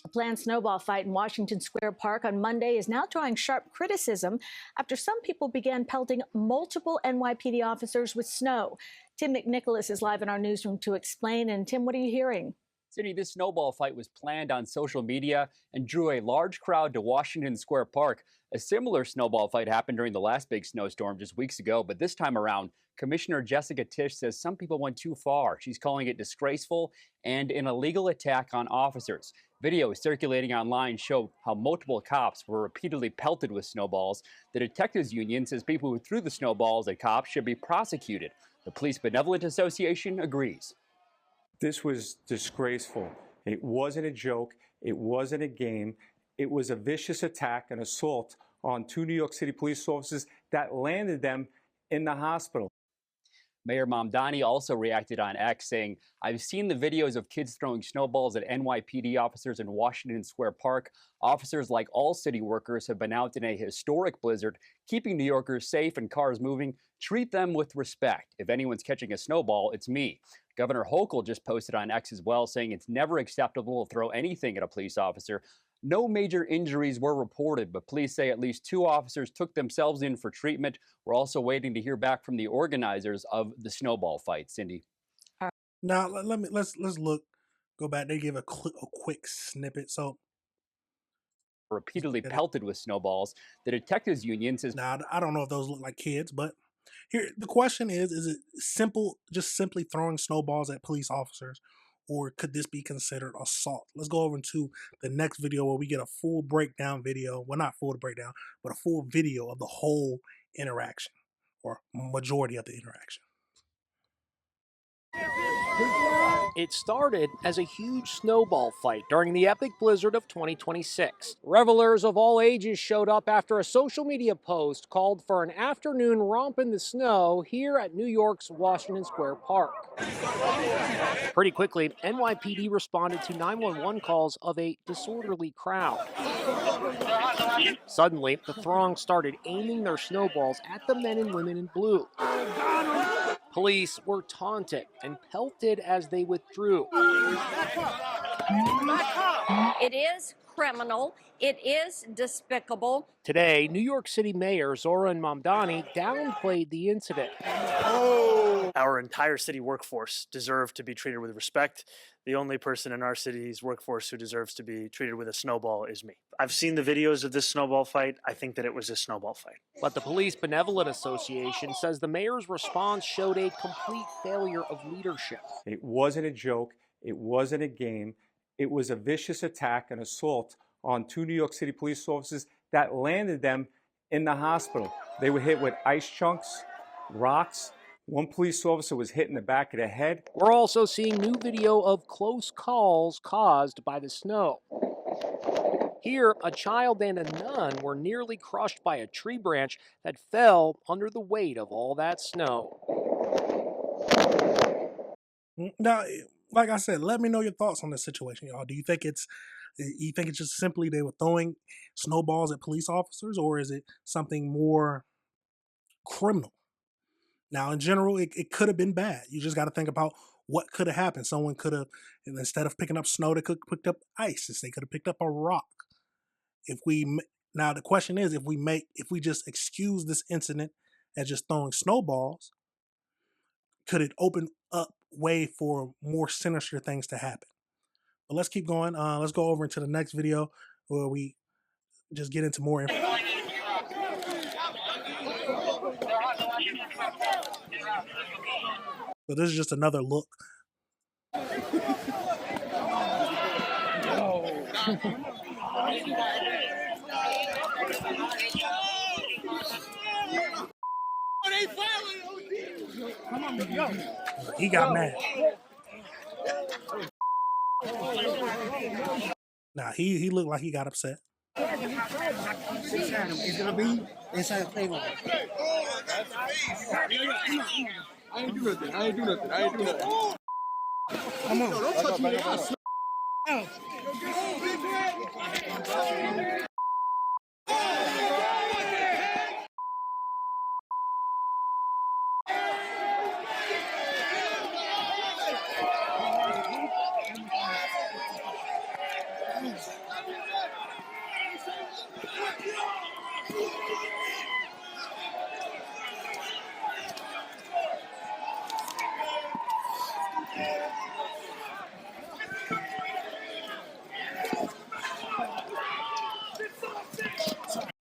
A planned snowball fight in Washington Square Park on Monday is now drawing sharp criticism after some people began pelting multiple NYPD officers with snow. Tim McNicholas is live in our newsroom to explain. And Tim, what are you hearing? Cindy, this snowball fight was planned on social media and drew a large crowd to Washington Square Park. A similar snowball fight happened during the last big snowstorm just weeks ago, but this time around, Commissioner Jessica Tisch says some people went too far. She's calling it disgraceful and an illegal attack on officers. Videos circulating online show how multiple cops were repeatedly pelted with snowballs. The Detectives Union says people who threw the snowballs at cops should be prosecuted. The Police Benevolent Association agrees. This was disgraceful. It wasn't a joke. It wasn't a game. It was a vicious attack, an assault on two New York City police officers that landed them in the hospital. Mayor Mamdani also reacted on X, saying, "I've seen the videos of kids throwing snowballs at NYPD officers in Washington Square Park. Officers, like all city workers, have been out in a historic blizzard, keeping New Yorkers safe and cars moving. Treat them with respect. If anyone's catching a snowball, it's me." Governor Hochul just posted on X as well, saying it's never acceptable to throw anything at a police officer. No major injuries were reported, but police say at least 2 officers took themselves in for treatment. We're also waiting to hear back from the organizers of the snowball fight. Cindy. Now let's go back. They give a quick snippet. So Repeatedly pelted with snowballs. The Detectives Union says, now I don't know if those look like kids, but here the question is it simple, just simply throwing snowballs at police officers, or could this be considered assault? Let's go over into the next video where we get a full breakdown video. Well, not full breakdown, but a full video of the whole interaction, or majority of the interaction. It started as a huge snowball fight during the epic blizzard of 2026. Revelers of all ages showed up after a social media post called for an afternoon romp in the snow here at New York's Washington Square Park. Pretty quickly, NYPD responded to 911 calls of a disorderly crowd. Suddenly, the throng started aiming their snowballs at the men and women in blue. Police were taunted and pelted as they withdrew. It is criminal. It is despicable. Today, New York City Mayor Zoran Mamdani downplayed the incident. Our entire city workforce deserve to be treated with respect. The only person in our city's workforce who deserves to be treated with a snowball is me. I've seen the videos of this snowball fight. I think that it was a snowball fight. But the Police Benevolent Association says the mayor's response showed a complete failure of leadership. It wasn't a joke. It wasn't a game. It was a vicious attack, an assault on two New York City police officers that landed them in the hospital. They were hit with ice chunks, rocks. One police officer was hit in the back of the head. We're also seeing new video of close calls caused by the snow. Here, a child and a nun were nearly crushed by a tree branch that fell under the weight of all that snow. Now, like I said, let me know your thoughts on this situation, y'all. Do you think it's just simply they were throwing snowballs at police officers, or is it something more criminal? Now, in general, it could have been bad. You just got to think about what could have happened. Someone could have, instead of picking up snow, they could have picked up ice. They could have picked up a rock. Now the question is, if we just excuse this incident as just throwing snowballs, could it open up way for more sinister things to happen? But let's keep going. Let's go over into the next video where we just get into more information. So this is just another look. He got mad. Nah, he looked like he got upset. It's gonna be inside the table. I ain't do nothing. Come on. Don't touch me.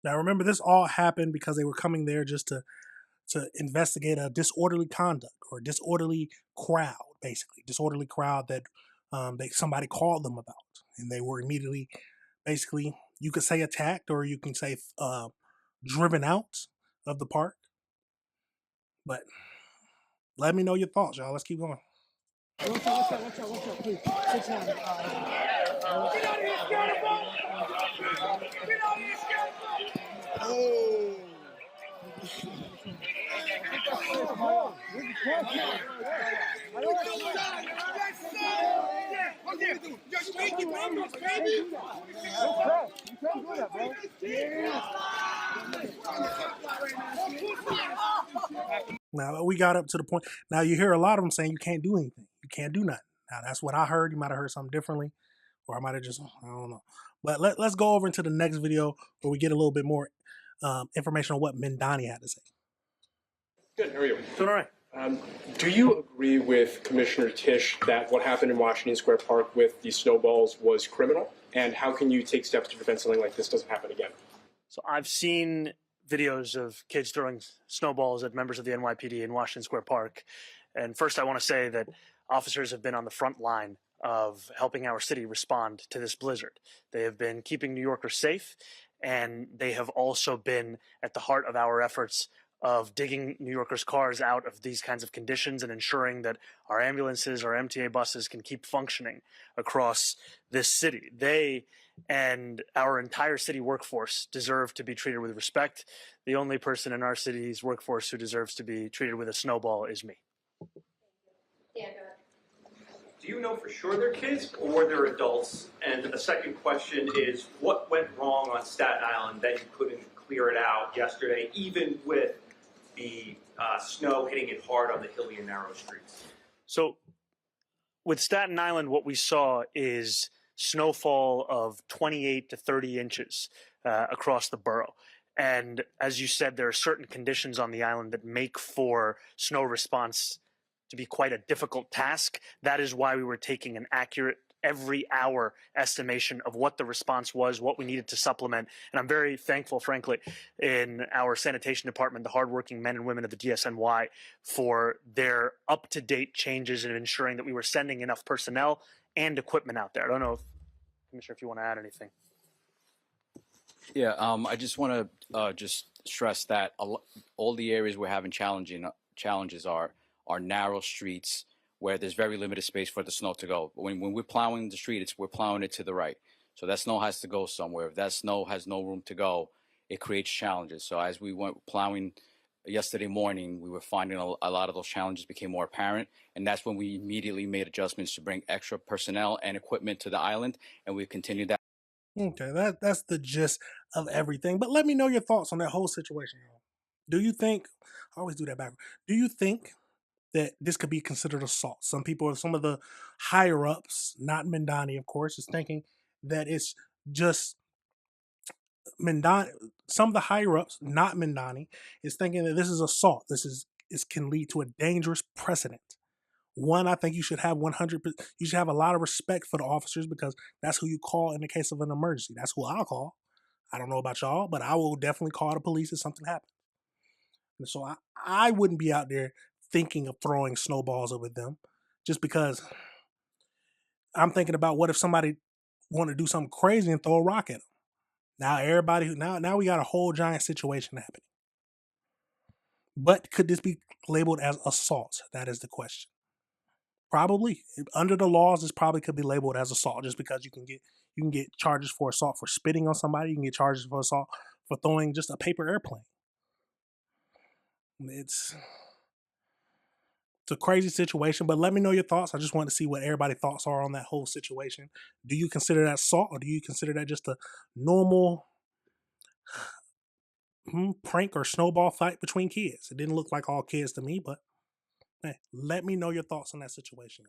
Now remember, this all happened because they were coming there just to investigate a disorderly conduct or a disorderly crowd, basically disorderly crowd that somebody called them about, and they were immediately, basically, you could say attacked or you can say driven out of the park. But let me know your thoughts, y'all. Let's keep going. Watch out, please. Sit down. Get out of here, Snowball! Get out of here, Snowball! Oh. Now we got up to the point. Now you hear a lot of them saying you can't do anything. You can't do nothing. Now that's what I heard. You might have heard something differently, or I might have just, I don't know. But let's go over into the next video where we get a little bit more information on what Mindani had to say. Good. How are you? Doing all right. Do you agree with Commissioner Tisch that what happened in Washington Square Park with the snowballs was criminal? And how can you take steps to prevent something like this doesn't happen again? So I've seen videos of kids throwing snowballs at members of the NYPD in Washington Square Park. And first, I want to say that officers have been on the front line of helping our city respond to this blizzard. They have been keeping New Yorkers safe, and they have also been at the heart of our efforts of digging New Yorkers' cars out of these kinds of conditions and ensuring that our ambulances, our MTA buses can keep functioning across this city. They and our entire city workforce deserve to be treated with respect. The only person in our city's workforce who deserves to be treated with a snowball is me. Yeah, go ahead. Do you know for sure they're kids or they're adults? And a second question is, what went wrong on Staten Island that you couldn't clear it out yesterday, even with the snow hitting it hard on the hilly and narrow streets? So with Staten Island, what we saw is snowfall of 28 to 30 inches across the borough. And as you said, there are certain conditions on the island that make for snow response to be quite a difficult task. That is why we were taking an accurate every hour estimation of what the response was, what we needed to supplement. And I'm very thankful, frankly, in our sanitation department, the hardworking men and women of the DSNY, for their up-to-date changes in ensuring that we were sending enough personnel and equipment out there. I don't know, Commissioner, if you want to add anything. Yeah, I just want to just stress that all the areas we're having challenges are narrow streets where there's very limited space for the snow to go. When we're plowing the street, we're plowing it to the right. So that snow has to go somewhere. If that snow has no room to go, it creates challenges. So as we went plowing yesterday morning, we were finding a lot of those challenges became more apparent. And that's when we immediately made adjustments to bring extra personnel and equipment to the island. And we continued that. Okay, that's the gist of everything. But let me know your thoughts on that whole situation, y'all. Do you think, I always do that backwards, do you think that this could be considered assault? Some of the higher ups, not Mindani, of course, is thinking that it's just Mindani. Some of the higher ups, not Mindani, is thinking that this is assault. This can lead to a dangerous precedent. One, I think you should have 100%. You should have a lot of respect for the officers because that's who you call in the case of an emergency. That's who I'll call. I don't know about y'all, but I will definitely call the police if something happens. And so I wouldn't be out there thinking of throwing snowballs over them, just because I'm thinking about what if somebody want to do something crazy and throw a rock at them. Now we got a whole giant situation happening. But could this be labeled as assault? That is the question. Probably. Under the laws, this probably could be labeled as assault, just because you can get charges for assault for spitting on somebody. You can get charges for assault for throwing just a paper airplane. It's a crazy situation, but let me know your thoughts. I just want to see what everybody's thoughts are on that whole situation. Do you consider that assault, or do you consider that just a normal prank or snowball fight between kids? It didn't look like all kids to me, but hey, let me know your thoughts on that situation.